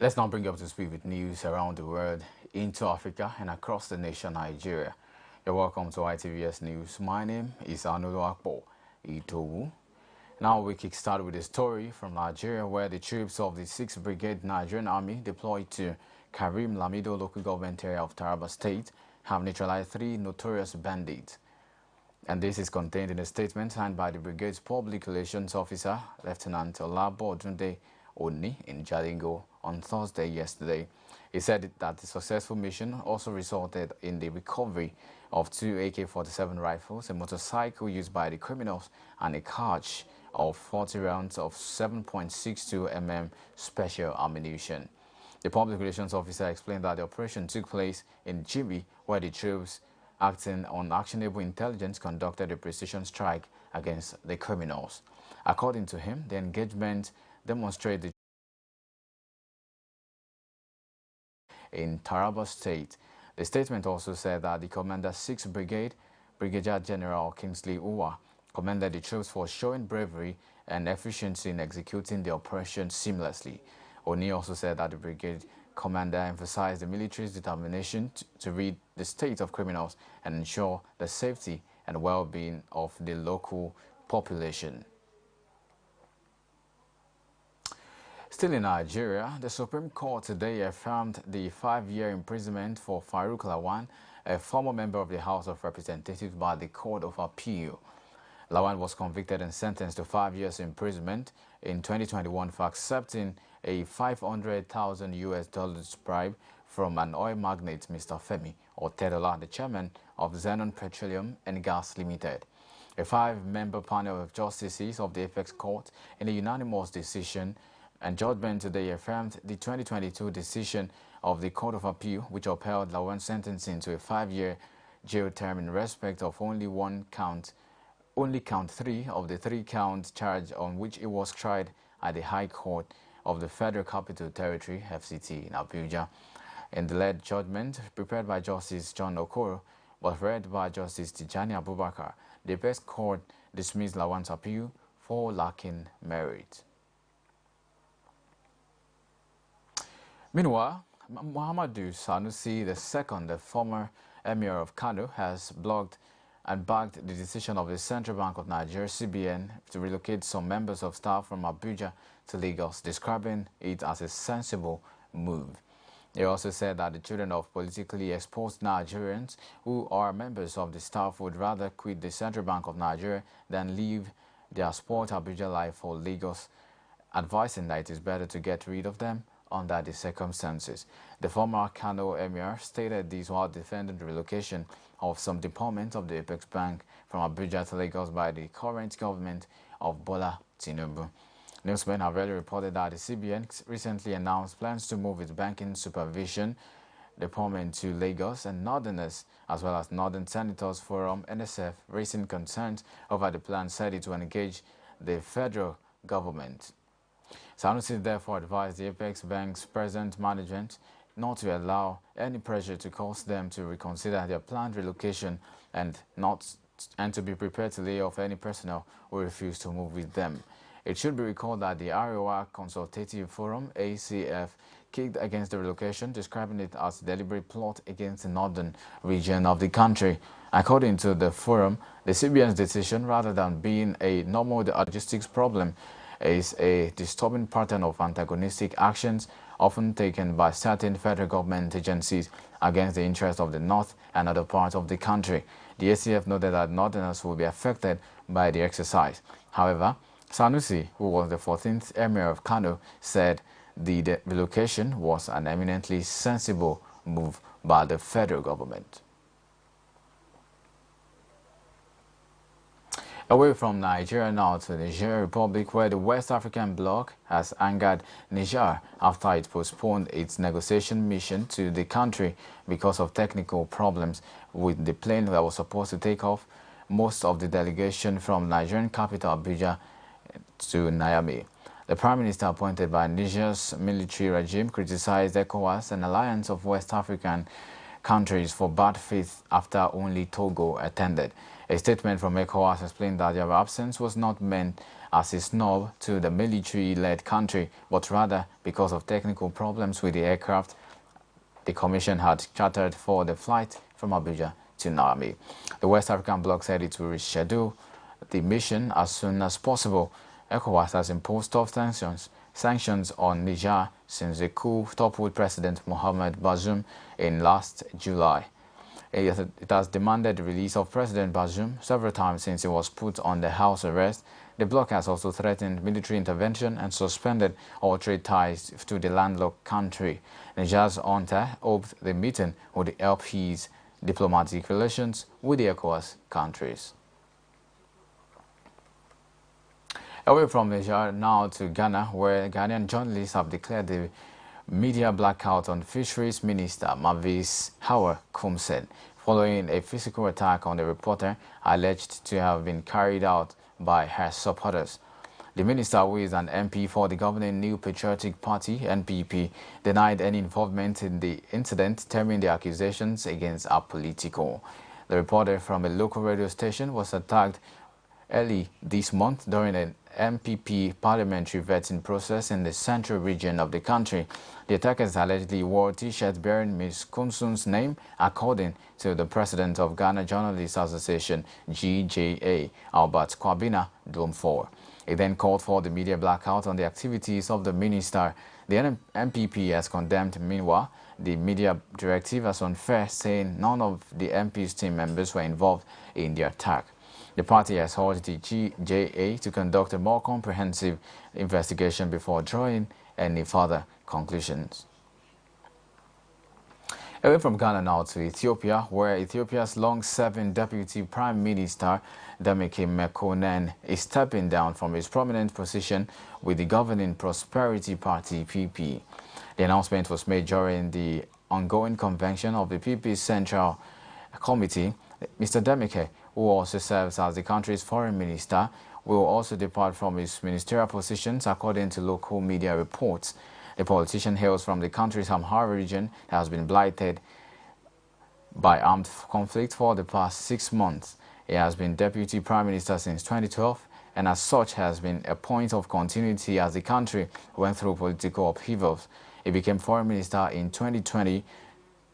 Let's now bring you up to speed with news around the world, into Africa and across the nation Nigeria. You're welcome to ITVS News. My name is Anulo Akpo Itowu. Now we kickstart with a story from Nigeria where the troops of the 6th Brigade Nigerian Army deployed to Karim Lamido local government area of Taraba State have neutralized 3 notorious bandits. And this is contained in a statement signed by the brigade's public relations officer, Lieutenant Olabo Odunde Oni in Jalingo on Thursday yesterday. He said that the successful mission also resulted in the recovery of 2 AK-47 rifles, a motorcycle used by the criminals, and a cache of 40 rounds of 7.62 mm special ammunition. The public relations officer explained that the operation took place in Jibi, where the troops, acting on actionable intelligence, conducted a precision strike against the criminals. According to him, the engagement demonstrated in Taraba State. The statement also said that the Commander 6th Brigade, Brigadier General Kingsley Uwa, commended the troops for showing bravery and efficiency in executing the operation seamlessly. Oni also said that the brigade commander emphasized the military's determination to rid the state of criminals and ensure the safety and well-being of the local population. Still in Nigeria, the Supreme Court today affirmed the 5-year imprisonment for Farouk Lawan, a former member of the House of Representatives, by the Court of Appeal. Lawan was convicted and sentenced to 5 years imprisonment in 2021 for accepting a $500,000 bribe from an oil magnate, Mr. Femi Otedola, the chairman of Xenon Petroleum and Gas Limited. A 5-member panel of justices of the Apex Court, in a unanimous decision and judgment today, affirmed the 2022 decision of the Court of Appeal, which upheld Lawan's sentencing to a 5-year jail term in respect of only count 3 of the 3-count charge on which he was tried at the High Court of the Federal Capital Territory, FCT, in Abuja. In the led judgment, prepared by Justice John Okoro, but read by Justice Tijani Abubakar, the Apex Court dismissed Lawan's appeal for lacking merit. Meanwhile, Muhammadu Sanusi II, the former Emir of Kano, has blocked and backed the decision of the Central Bank of Nigeria, CBN, to relocate some members of staff from Abuja to Lagos, describing it as a sensible move. He also said that the children of politically exposed Nigerians who are members of the staff would rather quit the Central Bank of Nigeria than leave their sport Abuja life for Lagos, advising that it is better to get rid of them under the circumstances. The former Kano Emir stated this while defending the relocation of some departments of the Apex Bank from Abuja to Lagos by the current government of Bola Tinubu. Newsmen have already reported that the CBN recently announced plans to move its banking supervision department to Lagos, and Northerners, as well as Northern Senators Forum, NSF, raising concerns over the plan, said it will engage the federal government. Sanusi therefore advised the Apex Bank's present management not to allow any pressure to cause them to reconsider their planned relocation and to be prepared to lay off any personnel who refuse to move with them. It should be recalled that the Arewa Consultative Forum, ACF, kicked against the relocation, describing it as a deliberate plot against the northern region of the country. According to the forum, the CBN's decision, rather than being a normal logistics problem, is a disturbing pattern of antagonistic actions often taken by certain federal government agencies against the interests of the North and other parts of the country. The ACF noted that Northerners will be affected by the exercise. However, Sanusi, who was the 14th Emir of Kano, said the relocation was an eminently sensible move by the federal government. Away from Nigeria now to the Niger Republic, where the West African bloc has angered Niger after it postponed its negotiation mission to the country because of technical problems with the plane that was supposed to take off most of the delegation from Nigerian capital Abuja to Niamey. The Prime Minister, appointed by Niger's military regime, criticized ECOWAS, an alliance of West African countries for bad faith after only Togo attended. A statement from ECOWAS explained that their absence was not meant as a snub to the military-led country, but rather because of technical problems with the aircraft the Commission had chartered for the flight from Abuja to Niamey. The West African bloc said it will reschedule the mission as soon as possible. ECOWAS has imposed tough sanctions on Niger since the coup toppled President Mohamed Bazoum in last July. It has demanded the release of President Bazoum several times since he was put on the house arrest. The bloc has also threatened military intervention and suspended all trade ties to the landlocked country. Niger's junta hoped the meeting would help ease diplomatic relations with the ECOWAS countries. Away from Niger now to Ghana, where Ghanaian journalists have declared the media blackout on Fisheries Minister Mavis Howard Kumsen, following a physical attack on the reporter alleged to have been carried out by her supporters. The minister, who is an MP for the governing New Patriotic Party, NPP, denied any involvement in the incident, terming the accusations against her political. The reporter from a local radio station was attacked early this month during an MPP parliamentary vetting process in the central region of the country. The attackers allegedly wore T-shirts bearing Ms. Kumsun's name, according to the president of Ghana Journalists Association, GJA, Albert Kwabena Domfor. He then called for the media blackout on the activities of the minister. The MPP has condemned, meanwhile, the media directive as unfair, saying none of the MP's team members were involved in the attack. The party has urged the GJA to conduct a more comprehensive investigation before drawing any further conclusions. Away from Ghana now to Ethiopia, where Ethiopia's long-serving Deputy Prime Minister Demeke Mekonnen is stepping down from his prominent position with the governing Prosperity Party (PP). The announcement was made during the ongoing convention of the PP's Central Committee. Mr. Demeke, who also serves as the country's foreign minister, will also depart from his ministerial positions, according to local media reports. The politician hails from the country's Amhara region that has been blighted by armed conflict for the past 6 months. He has been Deputy Prime Minister since 2012 and as such has been a point of continuity as the country went through political upheavals. He became Foreign Minister in 2020.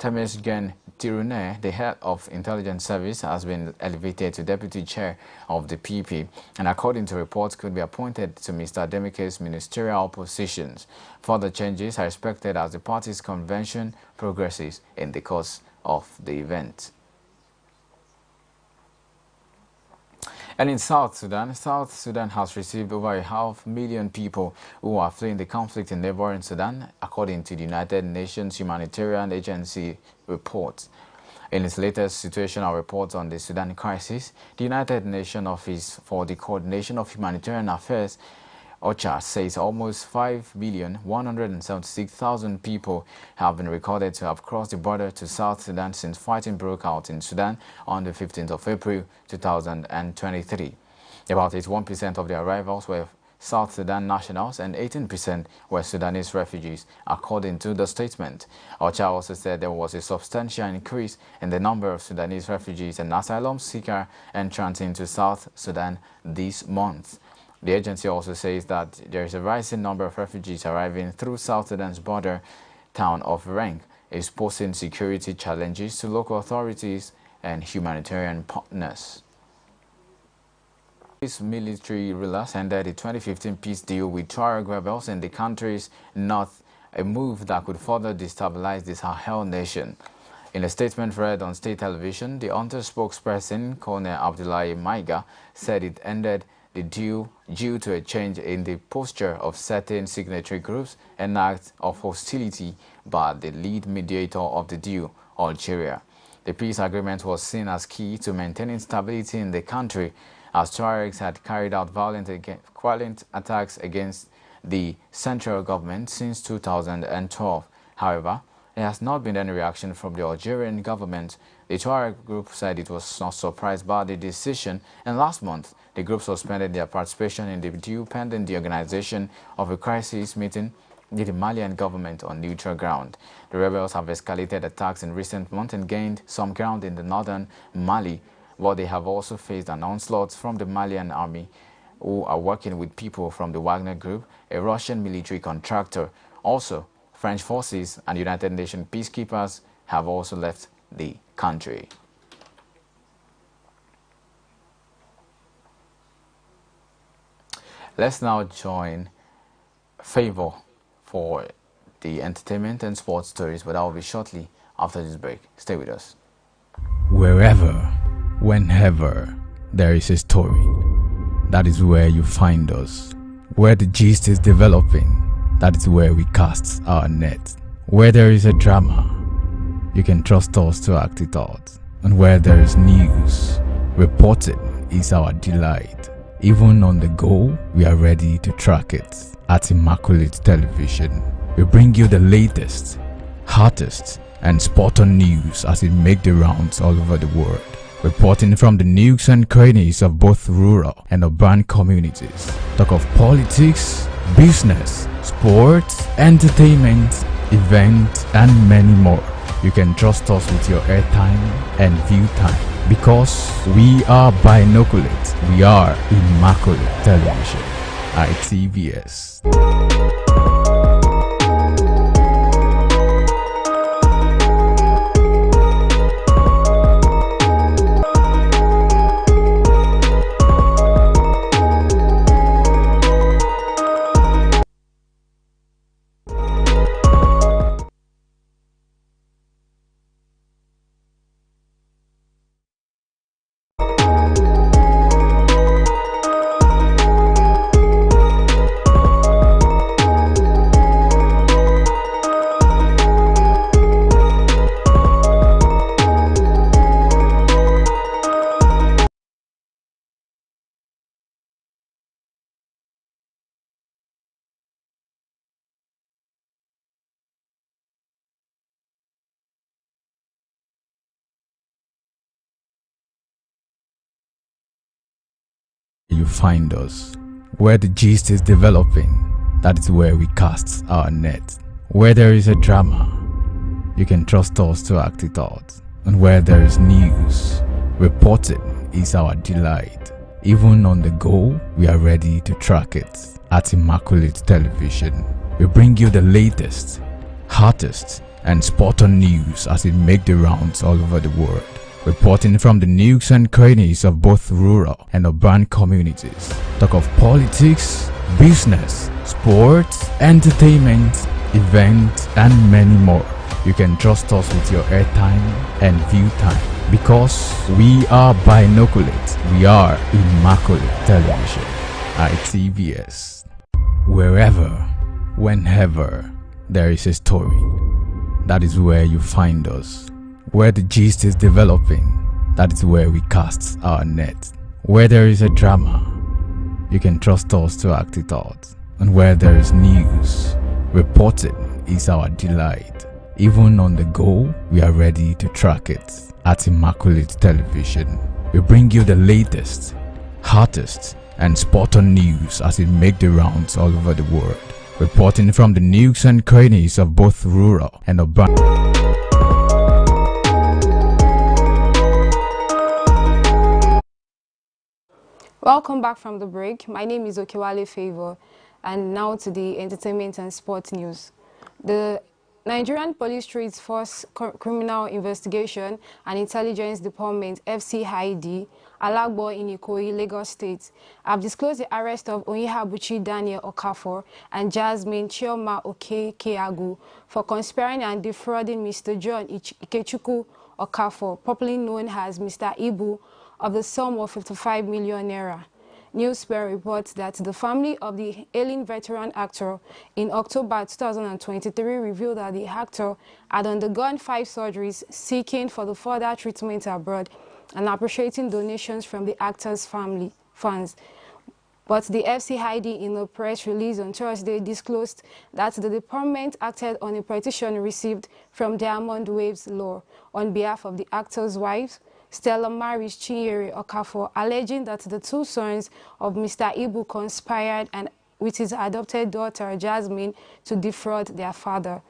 Temesgen Tirune, the head of Intelligence Service, has been elevated to Deputy Chair of the PP and, according to reports, could be appointed to Mr. Demeke's ministerial positions. Further changes are expected as the party's convention progresses in the course of the event. And in South Sudan has received over 500,000 people who are fleeing the conflict in neighboring Sudan, according to the United Nations Humanitarian Agency reports. In its latest situational report on the Sudan crisis, the United Nations Office for the Coordination of Humanitarian Affairs, OCHA, says almost 5,176,000 people have been recorded to have crossed the border to South Sudan since fighting broke out in Sudan on the 15th of April 2023. About 81% of the arrivals were South Sudan nationals and 18% were Sudanese refugees, according to the statement. OCHA also said there was a substantial increase in the number of Sudanese refugees and asylum seekers entrant into South Sudan this month. The agency also says that there is a rising number of refugees arriving through South Sudan's border town of Reng, is posing security challenges to local authorities and humanitarian partners. These military rulers ended the 2015 peace deal with Tuareg rebels in the country's north, a move that could further destabilize the Sahel nation. In a statement read on state television, the UNTER spokesperson, Colonel Abdullahi Maiga, said it ended the deal due to a change in the posture of certain signatory groups and acts of hostility by the lead mediator of the deal, Algeria. The peace agreement was seen as key to maintaining stability in the country, as Tuaregs had carried out violent attacks against the central government since 2012. However, there has not been any reaction from the Algerian government. The Tuareg group said it was not surprised by the decision, and last month the group suspended their participation in the deal pending the organization of a crisis meeting the Malian government on neutral ground. The rebels have escalated attacks in recent months and gained some ground in the northern Mali, but they have also faced an onslaught from the Malian army, who are working with people from the Wagner Group, a Russian military contractor. Also, French forces and United Nations peacekeepers have also left the country. Let's now join Favor for the entertainment and sports stories, but that will be shortly after this break. Stay with us. Wherever, whenever there is a story, that is where you find us. Where the gist is developing, that is where we cast our net. Where there is a drama, you can trust us to act it out. And where there is news, reporting is our delight. Even on the go, we are ready to track it. At Immaculate Television, we bring you the latest, hottest, and spot-on news as it makes the rounds all over the world. Reporting from the nooks and crannies of both rural and urban communities. Talk of politics, business, sports, entertainment, events, and many more. You can trust us with your airtime and view time, because we are binoculate. We are Immaculate Television. ITVS. You find us. Where the gist is developing, that is where we cast our net. Where there is a drama, you can trust us to act it out. And where there is news, reporting is our delight. Even on the go, we are ready to track it. At Immaculate Television, we bring you the latest, hottest, and spot-on news as it makes the rounds all over the world. Reporting from the nooks and crannies of both rural and urban communities. Talk of politics, business, sports, entertainment, events, and many more. You can trust us with your airtime and view time, because we are binoculate. We are Immaculate Television. ITVS. Wherever, whenever there is a story, that is where you find us. Where the gist is developing, that is where we cast our net. Where there is a drama, you can trust us to act it out. And where there is news, reporting is our delight. Even on the go, we are ready to track it. At Immaculate Television, we bring you the latest, hottest, and spot-on news as it makes the rounds all over the world. Reporting from the nooks and crannies of both rural and urban. Welcome back from the break. My name is Okewale Favor, and now to the entertainment and sports news. The Nigerian Police Trade Force Criminal Investigation and Intelligence Department (FCID) Alagbo in Ikoyi, Lagos State, have disclosed the arrest of Onyehabuchi Daniel Okafor and Jasmine Chioma Okekeagu for conspiring and defrauding Mr. John Ikechukwu Okafor, popularly known as Mr. Ibu, of the sum of 55 million naira. Newspaper reports that the family of the ailing veteran actor in October 2023 revealed that the actor had undergone 5 surgeries, seeking for the further treatment abroad and appreciating donations from the actor's family funds. But the FCID, in a press release on Thursday, disclosed that the department acted on a petition received from Diamond Waves Law on behalf of the actor's wife, Stella Maris Chinyere Okafor, alleging that the 2 sons of Mr. Ibu conspired and with his adopted daughter Jasmine to defraud their father.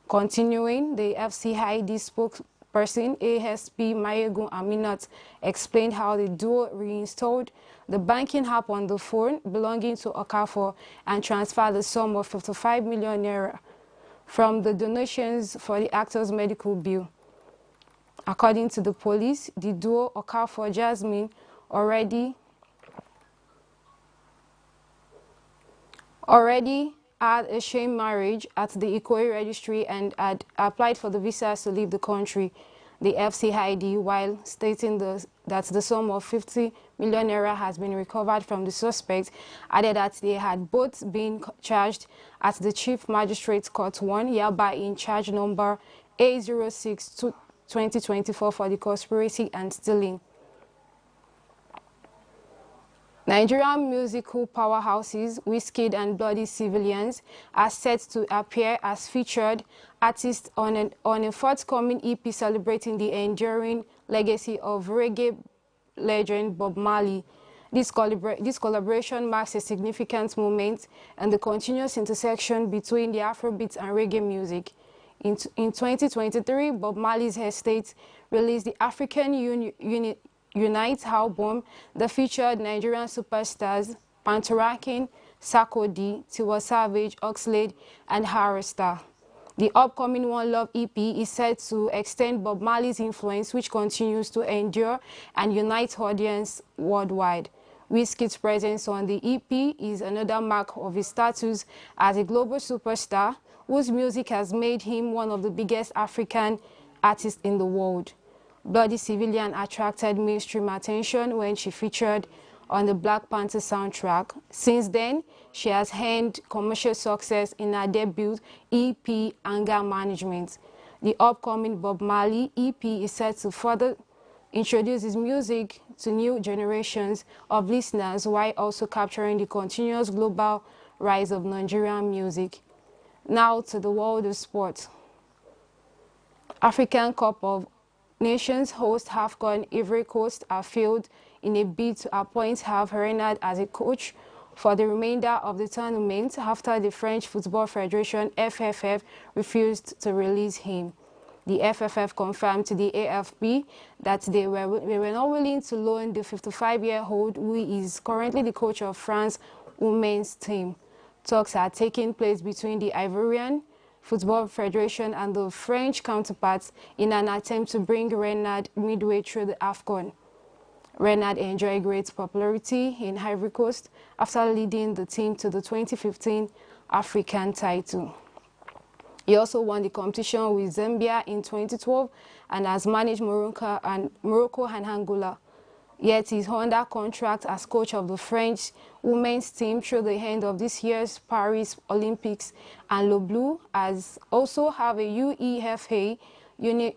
Continuing, the FCID spokesperson ASP Mayegun Aminat explained how the duo reinstalled the banking app on the phone belonging to Okafor and transferred the sum of 55 million naira from the donations for the actor's medical bill. According to the police, the duo Okafor Jasmine already had a sham marriage at the Ikoyi registry and had applied for the visas to leave the country. The FCID, while stating that the sum of 50 million naira has been recovered from the suspects, added that they had both been charged at the Chief Magistrates Court 1, Yaba, in charge number A06-2024 for the conspiracy and stealing. Nigerian musical powerhouses Wizkid and Bloody Civilians are set to appear as featured artists on a forthcoming EP celebrating the enduring legacy of reggae legend Bob Marley. This collaboration marks a significant moment and the continuous intersection between the Afrobeat and reggae music. In 2023, Bob Marley's estate released the African Unite album that featured Nigerian superstars Panterakin, Sarkodie, Tiwa Savage, Oxlade, and Harvester. The upcoming One Love EP is set to extend Bob Marley's influence, which continues to endure and unite audience worldwide. Wizkid's presence on the EP is another mark of his status as a global superstar, whose music has made him one of the biggest African artists in the world. Bloody Civilian attracted mainstream attention when she featured on the Black Panther soundtrack. Since then, she has earned commercial success in her debut EP, Anger Management. The upcoming Bob Marley EP is set to further introduce his music to new generations of listeners while also capturing the continuous global rise of Nigerian music. Now to the world of sport. African Cup of Nations host AFCON Ivory Coast are failed in a bid to appoint Hervé Renard as a coach for the remainder of the tournament after the French Football Federation FFF refused to release him. The FFF confirmed to the AFP that they were not willing to loan the 55-year-old who is currently the coach of France's women's team. Talks are taking place between the Ivorian Football Federation and the French counterparts in an attempt to bring Renard midway through the AFCON. Renard enjoyed great popularity in Ivory Coast after leading the team to the 2015 African title. He also won the competition with Zambia in 2012 and has managed Morocco and Angola. Yet he's under contract as coach of the French women's team through the end of this year's Paris Olympics, and Le Bleu has also have a UEFA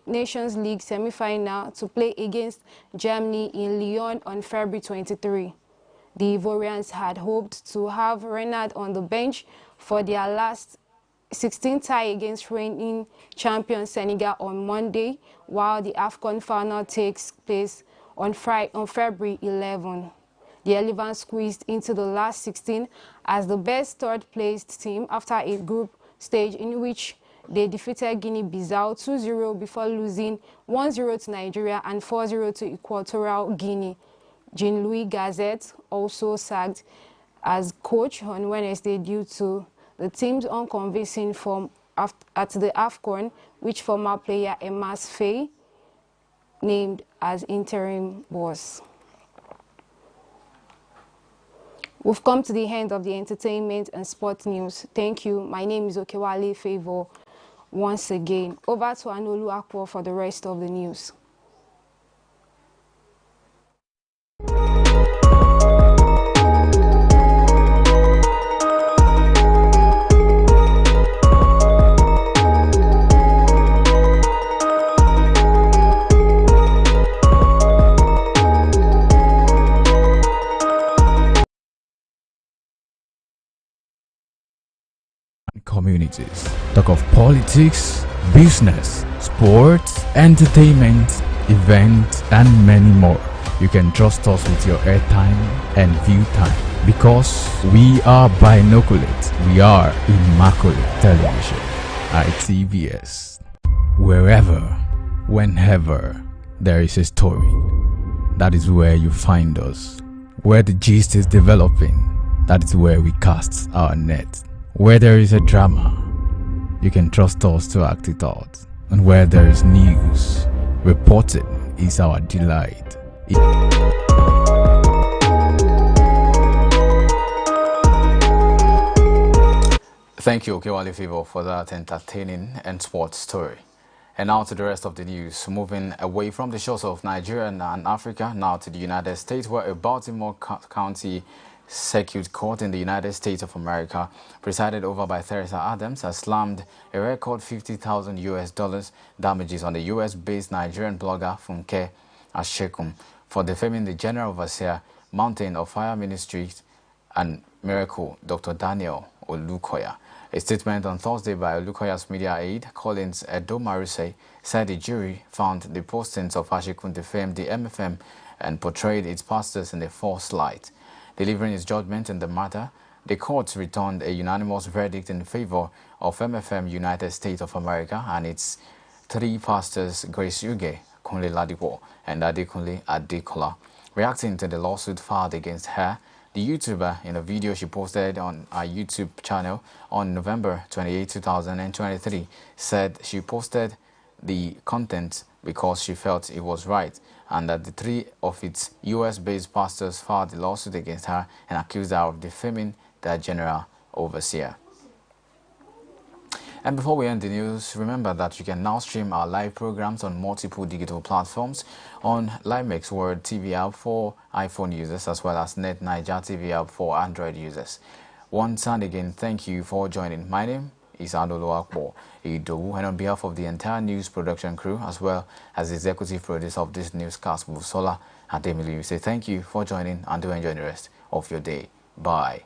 Nations League semi-final to play against Germany in Lyon on February 23. The Ivorians had hoped to have Renard on the bench for their last 16 tie against reigning champion Senegal on Monday, while the AFCON final takes place on February 11. The Elephants squeezed into the last 16 as the best third-placed team after a group stage in which they defeated Guinea-Bissau 2-0 before losing 1-0 to Nigeria and 4-0 to Equatorial Guinea. Jean-Louis Gazette also sacked as coach on Wednesday due to the team's unconvincing form at the AFCON, which former player Emas Faye named as interim boss. We've come to the end of the entertainment and sport news. Thank you. My name is Okewale Favor once again. Over to Anolu Akpo for the rest of the news. Communities. Talk of politics, business, sports, entertainment, events, and many more. You can trust us with your airtime and view time. Because we are binoculate, we are immaculate television. ITVS. Wherever, whenever there is a story, that is where you find us. Where the gist is developing, that is where we cast our net. Where there is a drama, you can trust us to act it out. And where there is news, reporting is our delight. Thank you, Okewale Favor, for that entertaining and sports story. And now to the rest of the news. Moving away from the shores of Nigeria and Africa, now to the United States, where a Baltimore County Circuit Court in the United States of America, presided over by Theresa Adams, has slammed a record $50,000 damages on the US-based Nigerian blogger Funke Ashekum for defaming the General Overseer, Mountain of Fire Ministries and Miracle, Dr. Daniel Olukoya. A statement on Thursday by Olukoya's media aide, Collins Edomarise, said the jury found the postings of Ashekun defamed the MFM and portrayed its pastors in a false light. Delivering its judgment in the matter, the court returned a unanimous verdict in favor of MFM United States of America and its three pastors, Grace Uge, Kunle Ladipo, and Adekunle Adekola. Reacting to the lawsuit filed against her, the YouTuber, in a video she posted on her YouTube channel on November 28, 2023, said she posted the content because she felt it was right and that the three of its US-based pastors filed the lawsuit against her and accused her of defaming their general overseer. And before we end the news, remember that you can now stream our live programs on multiple digital platforms on LiveMix World TV app for iPhone users as well as Net Niger TV app for Android users. Once and again, thank you for joining. My name is Adolo Akbo Idowu, and on behalf of the entire news production crew as well as the executive producer of this newscast, Busola Ademili, we say thank you for joining and do enjoy the rest of your day. Bye.